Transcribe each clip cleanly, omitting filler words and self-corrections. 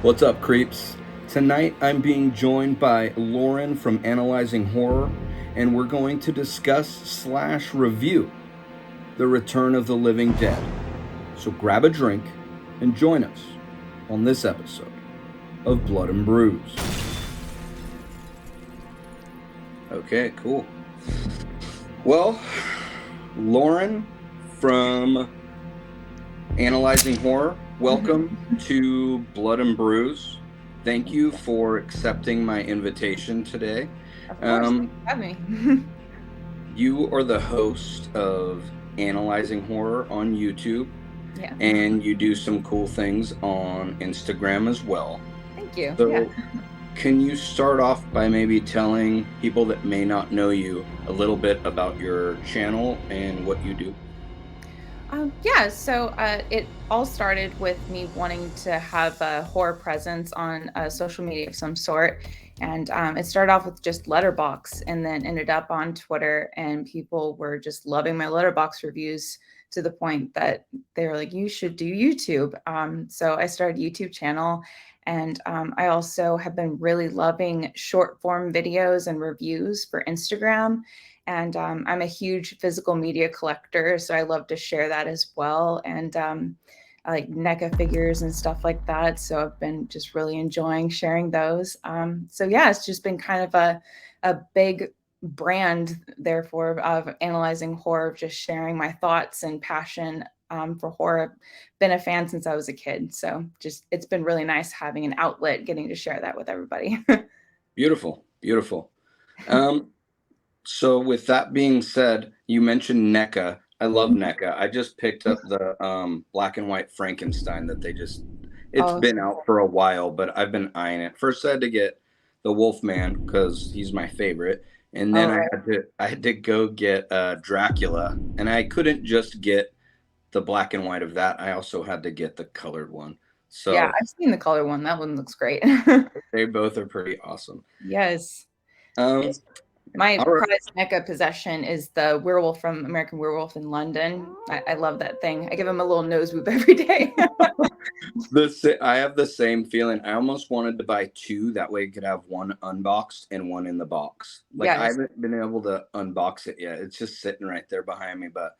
What's up, creeps? Tonight I'm being joined by Lauren from Analyzing Horror, and we're going to discuss / review The Return of the Living Dead. So grab a drink and join us on this episode of Blood and Brews. Okay, cool. Well, Lauren from Analyzing Horror, welcome to Blood and Brews. Thank you for accepting my invitation today. Of course, thanks for having me. You are the host of Analyzing Horror on YouTube, Yeah. and you do some cool things on Instagram as well. Thank you. So, Yeah. can you start off by maybe telling people that may not know you a little bit about your channel and what you do? So it all started with me wanting to have a horror presence on social media of some sort. And it started off with just Letterbox and then ended up on Twitter. And people were just loving my Letterbox reviews to the point that they were like, you should do YouTube. So I started a YouTube channel. And I also have been really loving short form videos and reviews for Instagram. And I'm a huge physical media collector, so I love to share that as well. And I like NECA figures and stuff like that. So I've been just really enjoying sharing those. It's just been kind of a big brand, therefore, of analyzing horror, of just sharing my thoughts and passion for horror. Been a fan since I was a kid. So just it's been really nice having an outlet, getting to share that with everybody. Beautiful, beautiful. So with that being said, you mentioned NECA. I love NECA. I just picked up the black and white Frankenstein that it's been out for a while, but I've been eyeing it. First I had to get the Wolfman because he's my favorite. And then I had to go get Dracula, and I couldn't just get the black and white of that. I also had to get the colored one. So Yeah, I've seen the color one. That one looks great. they both are pretty awesome. Yes. Um, My all right. prized NECA possession is the werewolf from American Werewolf in London. I love that thing. I give him a little nose move every day. I have the same feeling. I almost wanted to buy two. That way I could have one unboxed and one in the box. Like I Yes. haven't been able to unbox it yet. It's just sitting right there behind me, but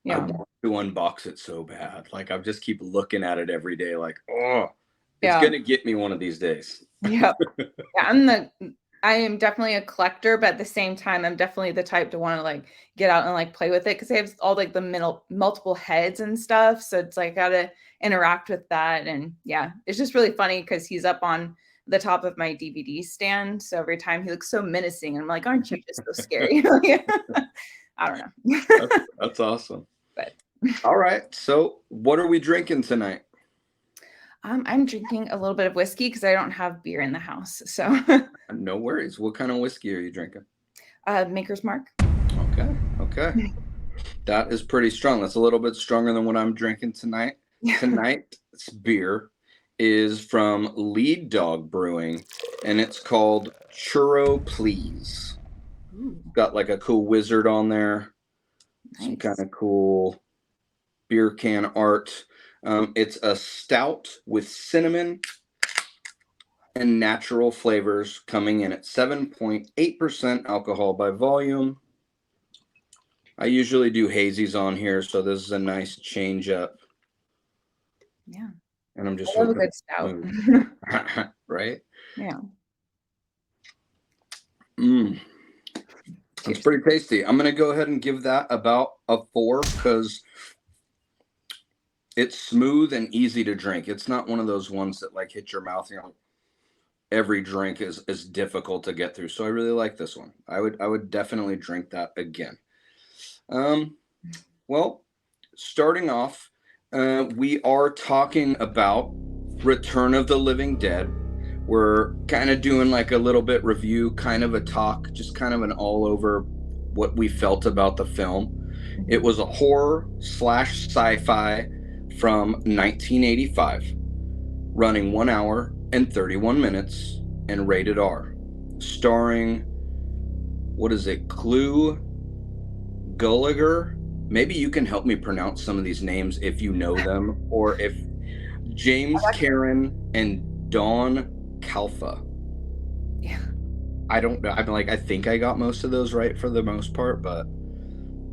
I Yeah. want to unbox it so bad. Like I just keep looking at it every day like, oh, it's Yeah. going to get me one of these days. Yeah. I am definitely a collector, but at the same time, I'm definitely the type to want to like get out and like play with it because they have all like the multiple heads and stuff. So it's like gotta interact with that. And yeah, it's just really funny because he's up on the top of my DVD stand. So every time he looks so menacing, and I'm like, aren't you just so scary? I don't know. That's awesome. But all right. So what are we drinking tonight? I'm drinking a little bit of whiskey because I don't have beer in the house. So No worries. What kind of whiskey are you drinking? Maker's Mark. Okay. That is pretty strong. That's a little bit stronger than what I'm drinking tonight. Tonight's beer is from Lead Dog Brewing, and it's called Churro Please. Ooh. Got like a cool wizard on there. Nice. Some kind of cool beer can art. It's a stout with cinnamon and natural flavors, coming in at 7.8% alcohol by volume. I usually do hazies on here, so this is a nice change up. Yeah. And I'm just I love a good stout. Right? Yeah. It's pretty tasty. I'm going to go ahead and give that about a 4 because it's smooth and easy to drink. It's not one of those ones that like hit your mouth. Every drink is difficult to get through. So I really like this one. I would definitely drink that again. Well, starting off, we are talking about Return of the Living Dead. We're kind of doing like a little bit review, kind of a talk, just kind of an all over what we felt about the film. It was a horror / sci-fi from 1985, running 1 hour and 31 minutes and rated R, starring, what is it, Clue Gulliger? Maybe you can help me pronounce some of these names if you know them, or if James Karen and Dawn Kalfa. Yeah. I don't know. I'm like, I think I got most of those right for the most part, but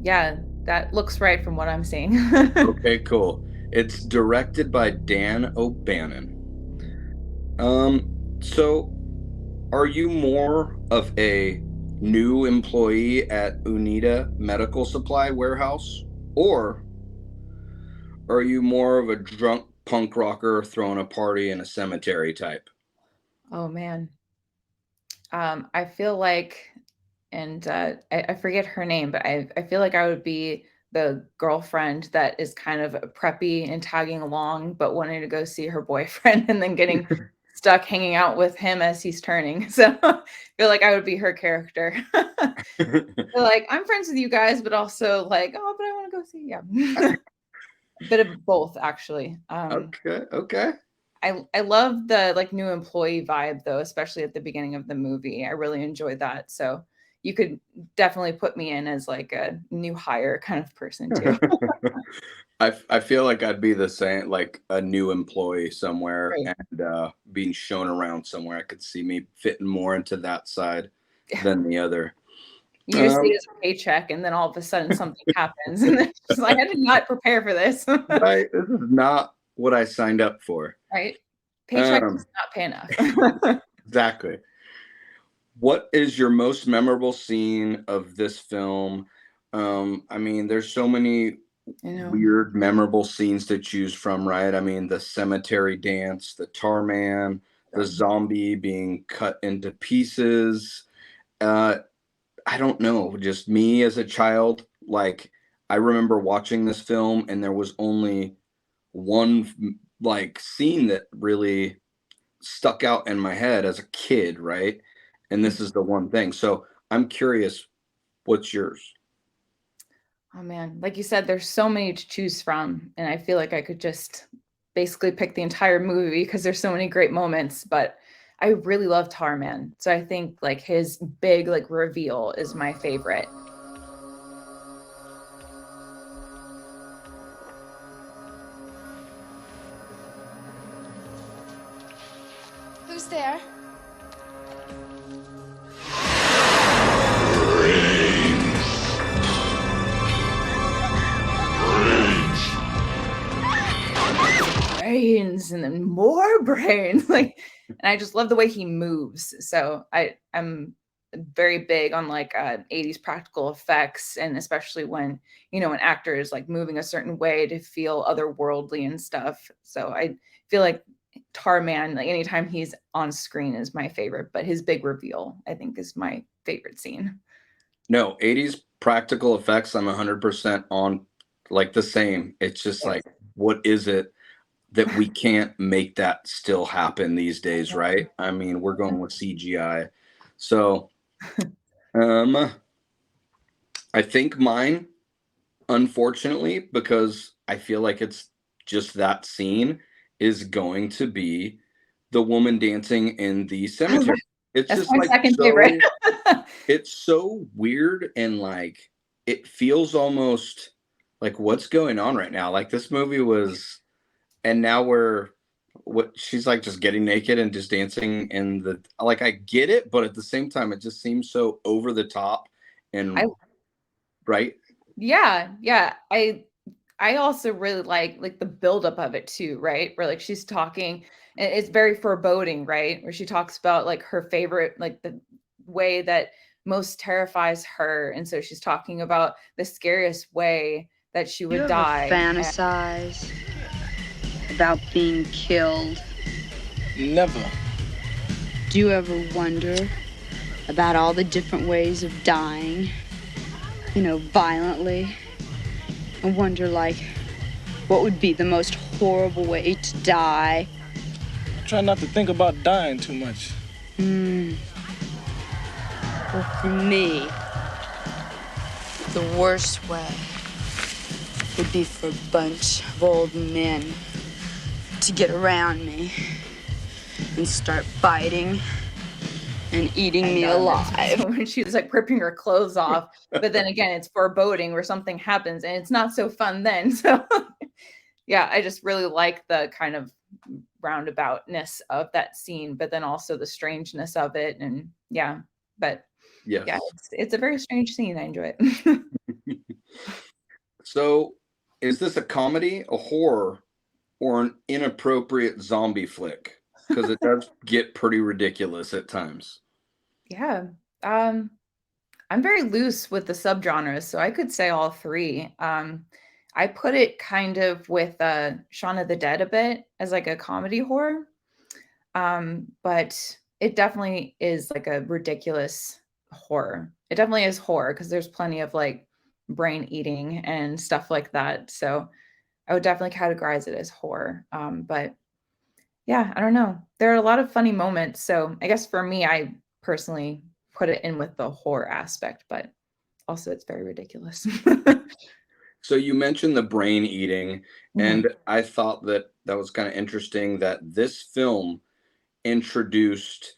Yeah, that looks right from what I'm seeing. okay, cool. It's directed by Dan O'Bannon. So are you more of a new employee at Unita Medical Supply Warehouse, or are you more of a drunk punk rocker throwing a party in a cemetery type? Oh man. I feel like, and I forget her name, but I feel like I would be the girlfriend that is kind of preppy and tagging along, but wanting to go see her boyfriend and then getting stuck hanging out with him as he's turning. So I feel like I would be her character. They're like, I'm friends with you guys, but also like, oh, but I want to go see. Yeah. A bit of both, actually. Okay, okay. I love the like new employee vibe though, especially at the beginning of the movie. I really enjoyed that. So you could definitely put me in as like a new hire kind of person too. I feel like I'd be the same, like a new employee somewhere Right. and being shown around somewhere. I could see me fitting more into that side Yeah. than the other. You just see Um, it as a paycheck and then all of a sudden something happens and then she's like, I did not prepare for this. right, this is not what I signed up for. Right? Paycheck Um, does not pay enough. exactly. What is your most memorable scene of this film? I mean, there's so many You know, weird, memorable scenes to choose from, right? I mean, the cemetery dance, the tar man, the zombie being cut into pieces. Uh, I don't know, just me as a child, like I remember watching this film and there was only one like scene that really stuck out in my head as a kid, right? And this is the one thing. So I'm curious, what's yours? oh man, like you said, there's so many to choose from, and I feel like I could just basically pick the entire movie because there's so many great moments. But I really love Tarman, so I think like his big like reveal is my favorite. Who's there? Brains and then more brains, like, and I just love the way he moves. So I'm very big on like 80s practical effects, and especially when an actor is like moving a certain way to feel otherworldly and stuff. So I feel like Tarman, like anytime he's on screen, is my favorite, but his big reveal I think is my favorite scene. No, 80s practical effects, I'm 100% on like the same. It's just Yes. like, what is it that we can't make that still happen these days, right? I mean, we're going with CGI. So, um, I think mine, unfortunately, because I feel like it's just that scene, is going to be the woman dancing in the cemetery. It's That's just my like second favorite. it's so weird and like it feels almost like what's going on right now? Like this movie was, and now we're what she's like just getting naked and just dancing in the like I get it, but at the same time it just seems so over the top I and right. Yeah, yeah. I also really like the buildup of it too, right? Where like she's talking, and it's very foreboding, right? Where she talks about like her favorite, like the way that most terrifies her. And so she's talking about the scariest way that she You would ever die. fantasize about being killed? Never. Do you ever wonder about all the different ways of dying? Violently? And wonder, like, what would be the most horrible way to die? Try not to think about dying too much. Well, for me, the worst way would be for a bunch of old men to get around me and start biting and eating me And alive. so when she's like ripping her clothes off, but then again, it's foreboding where something happens and it's not so fun then. So yeah, I just really like the kind of roundaboutness of that scene, but then also the strangeness of it. And yeah, but Yes. yeah, it's a very strange scene. I enjoy it. So, is this a comedy, a horror, or an inappropriate zombie flick? Because it does get pretty ridiculous at times. Yeah. Um, I'm very loose with the subgenres, so I could say all three. I put it kind of with Shaun of the Dead a bit as like a comedy horror. But it definitely is like a ridiculous horror. It definitely is horror because there's plenty of like brain eating and stuff like that. So I would definitely categorize it as horror. But yeah, I don't know. There are a lot of funny moments. So I guess for me, I personally put it in with the horror aspect, but also it's very ridiculous. So you mentioned the brain eating, Mhm. and I thought that that was kind of interesting that this film introduced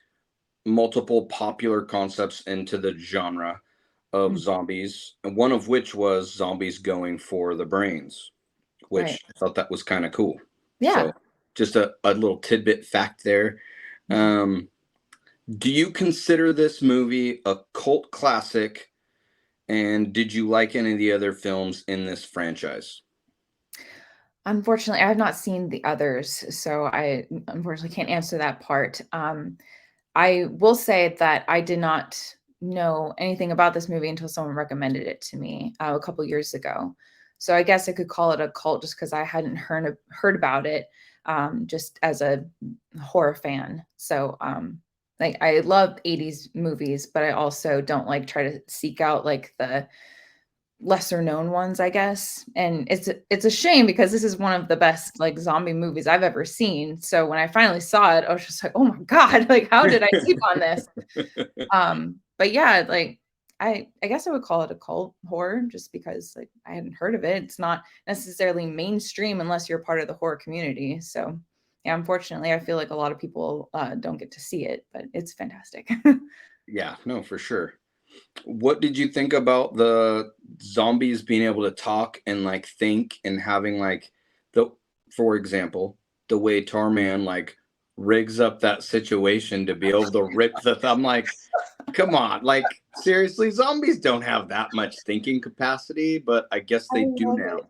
multiple popular concepts into the genre of Mm. zombies, and one of which was zombies going for the brains, Right. which I thought that was kind of cool. Yeah. So just a little tidbit fact there. Um, do you consider this movie a cult classic? And did you like any of the other films in this franchise? Unfortunately, I have not seen the others, so I unfortunately can't answer that part. I will say that I did not know anything about this movie until someone recommended it to me a couple years ago. So I guess I could call it a cult just because I hadn't heard about it, just as a horror fan. So like I love 80s movies, but I also don't like try to seek out like the lesser known ones, I guess. And it's a shame because this is one of the best like zombie movies I've ever seen. So when I finally saw it, I was just like, "Oh my god, like how did I sleep on this?" But yeah, like I guess I would call it a cult horror just because like I hadn't heard of it. It's not necessarily mainstream unless you're part of the horror community. So yeah, unfortunately, I feel like a lot of people don't get to see it, but it's fantastic. Yeah, no, for sure. What did you think about the zombies being able to talk and like think and having like the, for example, the way Tarman like rigs up that situation to be able to rip the thumb? Like, come on, like seriously, zombies don't have that much thinking capacity, but I guess I they do love now. it. So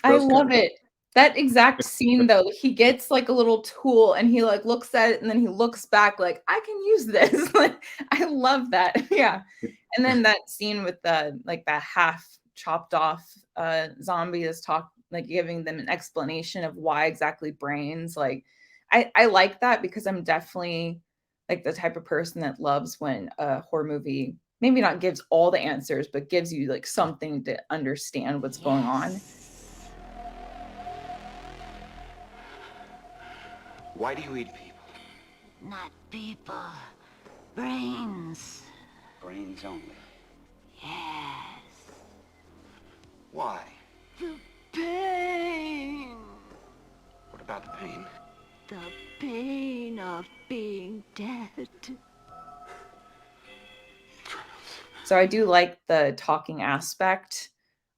I it's kind love of it. That exact scene though, he gets like a little tool and he like looks at it and then he looks back like, "I can use this." Like, I love that. Yeah. And then that scene with the like that half chopped off zombie is like giving them an explanation of why exactly brains. Like I like that because I'm definitely like the type of person that loves when a horror movie maybe not gives all the answers, but gives you like something to understand what's going on. Why do you eat people? Not people. Brains. Brains only. Yes. Why? The pain. What about the pain? The pain of being dead. So I do like the talking aspect.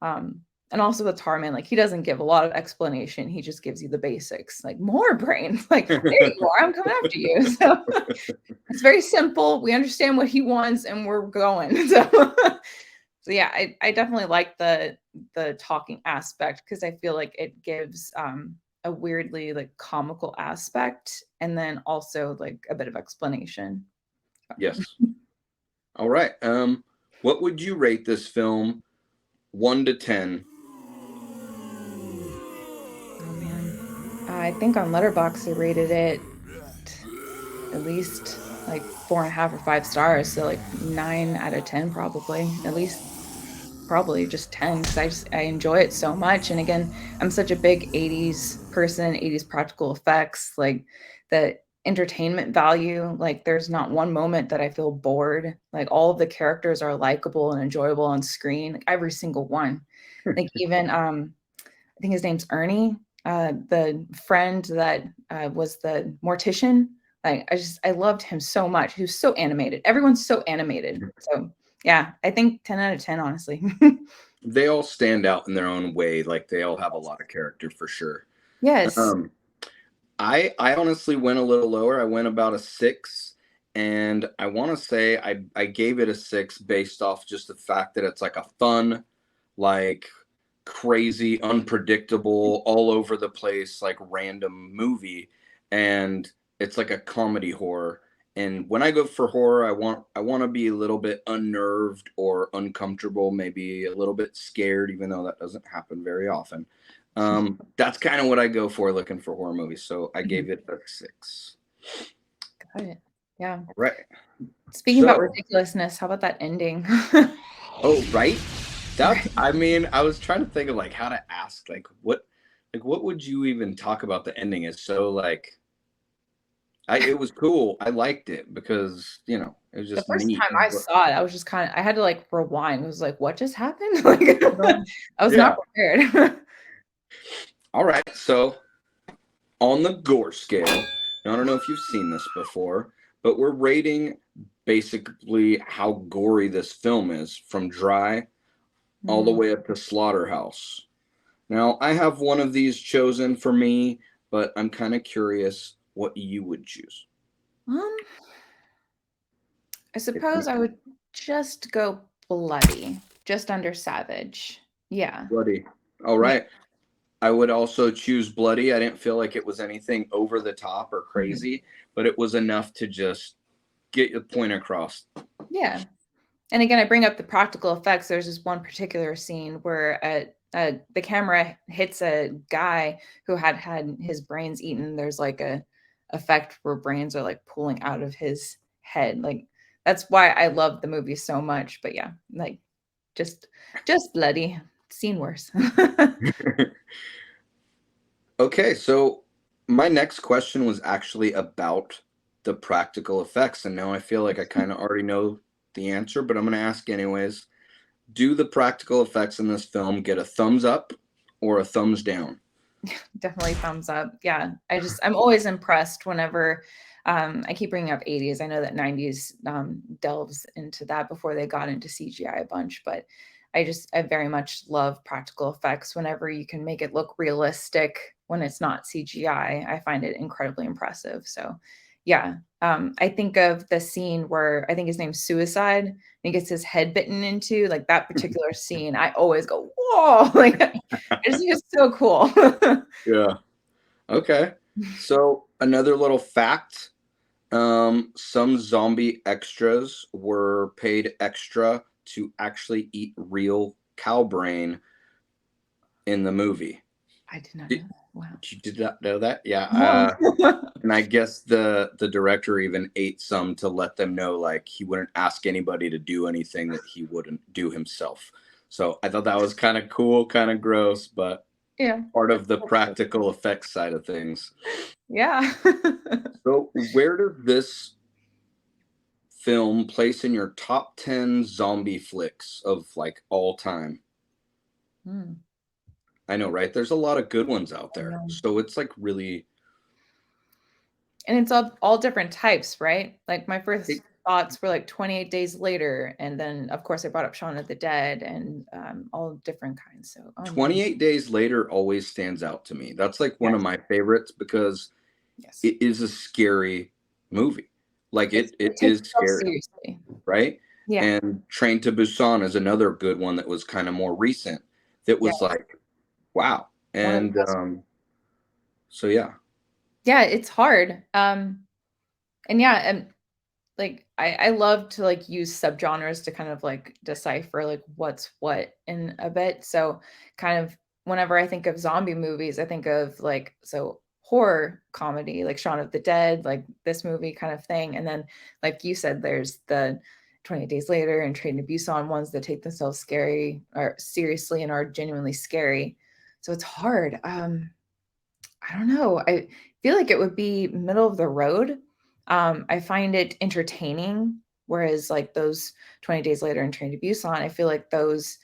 And also with Tarman, like he doesn't give a lot of explanation. He just gives you the basics, like more brains. Like, there you are, I'm coming after you. So it's very simple. We understand what he wants and we're going. So yeah, I definitely like the talking aspect because I feel like it gives a weirdly like comical aspect and then also like a bit of explanation. yes. All right. What would you rate this film 1 to 10? Oh man. I think on Letterboxd I rated it at least like 4.5 or 5 stars. So like 9 out of 10 probably. At least probably just 10 because I enjoy it so much. And again, I'm such a big 80s person, 80s practical effects, like the entertainment value. Like there's not one moment that I feel bored. Like all of the characters are likable and enjoyable on screen, like every single one. Like even I think his name's Ernie, the friend that was the mortician. Like I loved him so much. He was so animated. Everyone's so animated. So yeah, I think 10 out of 10, honestly. They all stand out in their own way. Like they all have a lot of character for sure. Yes. Um, I honestly went a little lower. I went about a 6, and I want to say I gave it a 6 based off just the fact that it's like a fun, like crazy, unpredictable, all over the place, like random movie, and it's like a comedy horror. And when I go for horror, I want to be a little bit unnerved or uncomfortable, maybe a little bit scared, even though that doesn't happen very often. That's kind of what I go for looking for horror movies. So I gave it a 6. Got it. Yeah. All right. Speaking about So, ridiculousness, how about that ending? oh, right. That's, I mean, I was trying to think of like how to ask, like what would you even talk about the ending is so like, it was cool. I liked it because, it was The just first neat. time I saw it, I was just I had to like rewind. I was like, what just happened? Like, I was Yeah. not prepared. All right. So on the gore scale, now, I don't know if you've seen this before, but we're rating basically how gory this film is from dry all the Mm. way up to slaughterhouse. Now, I have one of these chosen for me, but I'm kind of curious what you would choose. Um, I It's suppose I would just go bloody, just under savage. Yeah. bloody. All Yeah. right. I would also choose bloody. I didn't feel like it was anything over the top or Mhm. crazy, but it was enough to just get your point across. Yeah. And again, I bring up the practical effects. There's this one particular scene where the camera hits a guy who had his brains eaten. There's like a effect where brains are like pulling out of his head. Like that's why I love the movie so much. But yeah, like just bloody. Seen worse. Okay, so my next question was actually about the practical effects, and now I feel like I kind of already know the answer, but I'm going to ask anyways. Do the practical effects in this film get a thumbs up or a thumbs down? Definitely thumbs up. Yeah. I'm always impressed whenever I keep bringing up 80s. I know that 90s delves into that before they got into CGI a bunch, but I very much love practical effects whenever you can make it look realistic when it's not CGI. I find it incredibly impressive. So, yeah. I think of the scene where I think his name's Suicide and he gets his head bitten into, like that particular scene. I always go, whoa, like I just think it's so cool. Yeah. Okay. So another little fact, some zombie extras were paid extra to actually eat real cow brain in the movie. I did not know Did, that. Wow. you did not know that? Yeah. No. And I guess the director even ate some to let them know like he wouldn't ask anybody to do anything that he wouldn't do himself. So I thought that was kind of cool, kind of gross, but Yeah. part of the practical effects side of things. Yeah. So where does this film place in your top 10 zombie flicks of like all time? Hmm. I know, right? There's a lot of good ones out I there. know. So it's like really And it's all different types, right? Like my first thoughts were like 28 Days Later, and then of course I brought up Shaun of the Dead and all different kinds. So, oh man, 28 Days Later always stands out to me. That's like one of yes, my favorites because yes, it is a scary movie. Like it it takes is itself scary, seriously. right? Yeah, And Train to Busan is another good one that was kind of more recent that yeah, was like, wow. one of the And best. so yeah. Yeah, it's hard. And yeah, and like I love to like use subgenres to kind of like decipher like what's what in a bit. So kind of whenever I think of zombie movies, I think of like so horror comedy, like Shaun of the Dead, like this movie kind of thing. And then like you said, there's the 28 Days Later and Train to Busan ones that take themselves scary or seriously and are genuinely scary. So it's hard. I don't know. I feel like it would be middle of the road. I find it entertaining, whereas like those 20 Days Later and Train to Busan, I feel like those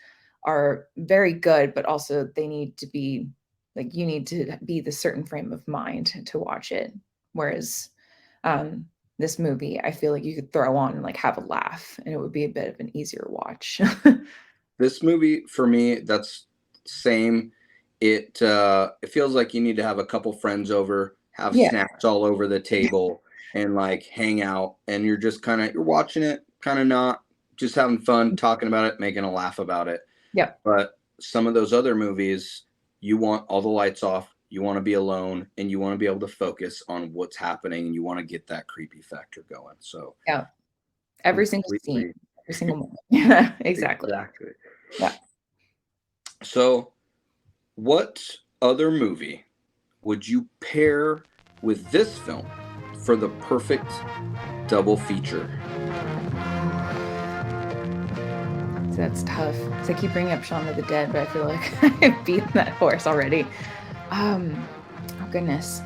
are very good, but also they need to be like you need to be the certain frame of mind to watch it. Whereas um, this movie, I feel like you could throw on and like have a laugh, and it would be a bit of an easier watch. This movie for me, that's same. It feels like you need to have a couple friends over, have Yeah. snacks all over the table and like hang out, and you're just kind of you're watching it, kind of not just having fun, talking about it, making a laugh about it. Yep. But some of those other movies, you want all the lights off, you want to be alone, and you want to be able to focus on what's happening, and you want to get that creepy factor going. So Yeah. Every single scene, completely, every single moment. Yeah, exactly. exactly. Yeah. So, what other movie would you pair with this film for the perfect double feature? So that's tough. So I keep bringing up Shaun of the Dead, but I feel like I've beaten that horse already. Oh goodness.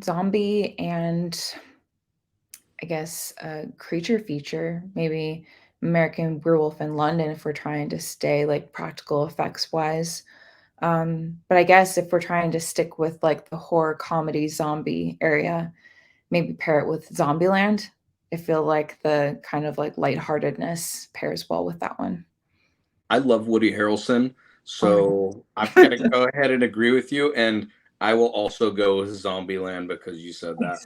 Zombie and I guess a creature feature, maybe American Werewolf in London if we're trying to stay like practical effects wise. But I guess if we're trying to stick with like the horror comedy zombie area, maybe pair it with Zombieland. I feel like the kind of like lightheartedness pairs well with that one. I love Woody Harrelson, Oh, so I'm gonna go ahead and agree with you, and I will also go with Zombieland because you said that.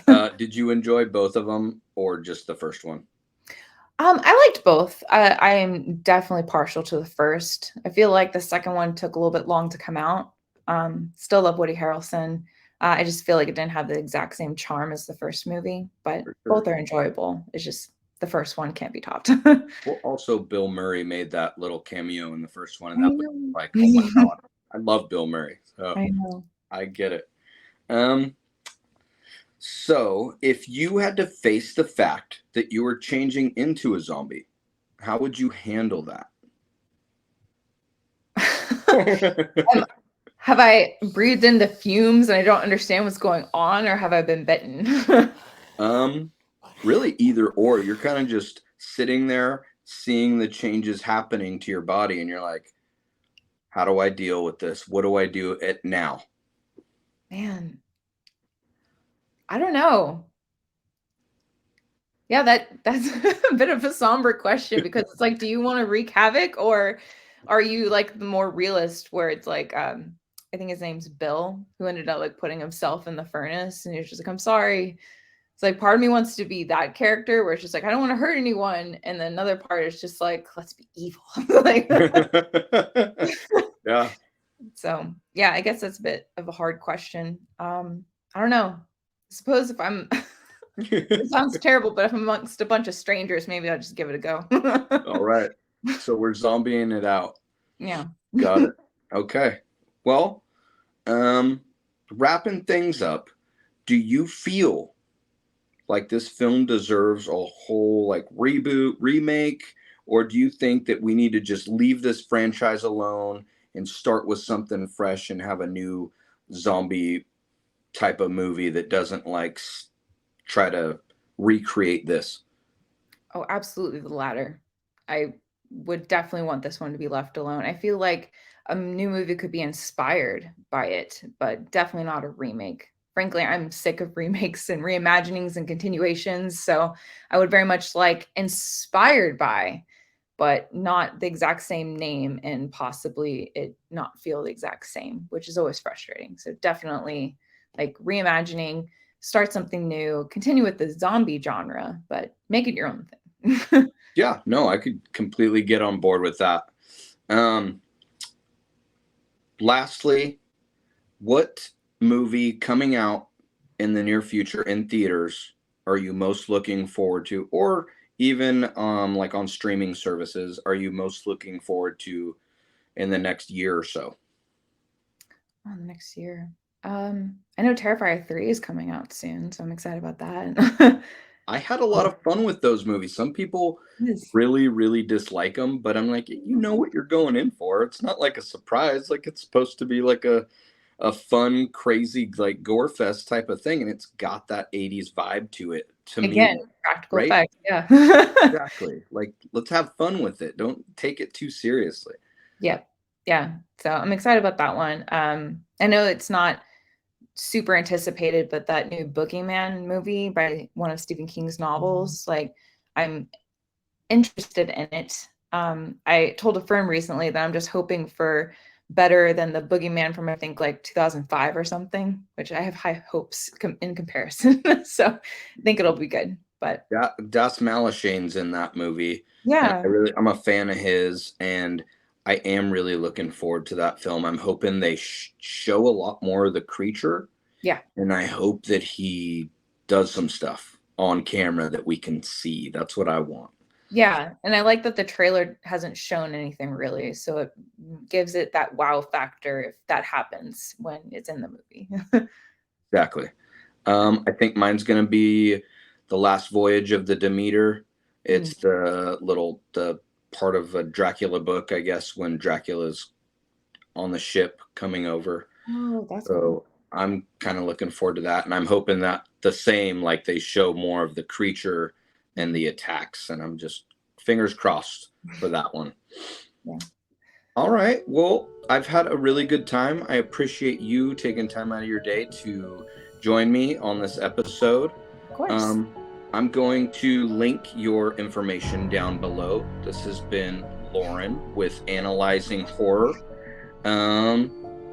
nice. Did you enjoy both of them or just the first one? I liked both. I am definitely partial to the first. I feel like the second one took a little bit long to come out. Still love Woody Harrelson. I just feel like it didn't have the exact same charm as the first movie, but For both sure. are enjoyable. It's just the first one can't be topped. Well, also Bill Murray made that little cameo in the first one, and I that was know. like, oh my god, I love Bill Murray, so I know. I get it. Um, so if you had to face the fact that you were changing into a zombie, how would you handle that? Um, have I breathed in the fumes and I don't understand what's going on, or have I been bitten? Um, really either or. You're kind of just sitting there seeing the changes happening to your body, and you're like, how do I deal with this? What do I do it now? Man, I don't know. Yeah, that's a bit of a somber question because it's like, do you want to wreak havoc or are you like the more realist where it's like, I think his name's Bill, who ended up like putting himself in the furnace and he was just like, I'm sorry. It's like part of me wants to be that character where it's just like, I don't want to hurt anyone. And then another part is just like, let's be evil. Like, Yeah. so yeah, I guess that's a bit of a hard question. I don't know. I suppose if I'm it sounds terrible, but if I'm amongst a bunch of strangers, maybe I'll just give it a go. All right. So we're zombieing it out. Yeah. Got it. Okay. Well, wrapping things up, do you feel like this film deserves a whole like reboot, remake, or do you think that we need to just leave this franchise alone and start with something fresh and have a new zombie type of movie that doesn't like try to recreate this? Oh, absolutely the latter. I would definitely want this one to be left alone. I feel like a new movie could be inspired by it, but definitely not a remake. Frankly, I'm sick of remakes and reimaginings and continuations. So I would very much like inspired by, but not the exact same name and possibly it not feel the exact same, which is always frustrating. So definitely like reimagining, start something new, continue with the zombie genre, but make it your own thing. Yeah, no, I could completely get on board with that. Um, Lastly, what movie coming out in the near future in theaters are you most looking forward to, or even like on streaming services, are you most looking forward to in the next year or so? Oh, the next year. I know Terrifier 3 is coming out soon, so I'm excited about that. I had a lot of fun with those movies. Some people Yes. really, really dislike them, but I'm like, you know what you're going in for. It's not like a surprise. Like it's supposed to be like a fun, crazy, like gore fest type of thing, and it's got that 80s vibe to it. To Again, me, practical right? effects, yeah. Exactly. Like let's have fun with it. Don't take it too seriously. Yep. Yeah. So I'm excited about that one. I know it's not super anticipated, but that new Boogeyman movie by one of Stephen King's novels, like I'm interested in it. I told a friend recently that I'm just hoping for better than the Boogeyman from I think like 2005 or something, which I have high hopes in comparison. So I think it'll be good. But Yeah, Das Malachaine's in that movie. And yeah, I'm a fan of his, and I am really looking forward to that film. I'm hoping they show a lot more of the creature, yeah, and I hope that he does some stuff on camera that we can see. That's what I want. yeah. And I like that the trailer hasn't shown anything really, so it gives it that wow factor if that happens when it's in the movie. Exactly. I think mine's gonna be The Last Voyage of the Demeter. It's the part of a Dracula book, I guess, when Dracula's on the ship coming over. Oh, that's So cool. I'm kind of looking forward to that, and I'm hoping that the same, like they show more of the creature and the attacks, and I'm just fingers crossed for that one. Yeah. All right. Well, I've had a really good time. I appreciate you taking time out of your day to join me on this episode. Of course. I'm going to link your information down below. This has been Lauren with Analyzing Horror.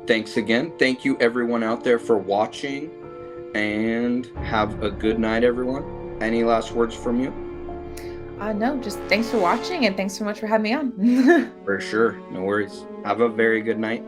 Thanks again. Thank you everyone out there for watching, and have a good night, everyone. Any last words from you? No, just thanks for watching and thanks so much for having me on. For sure. No worries. Have a very good night.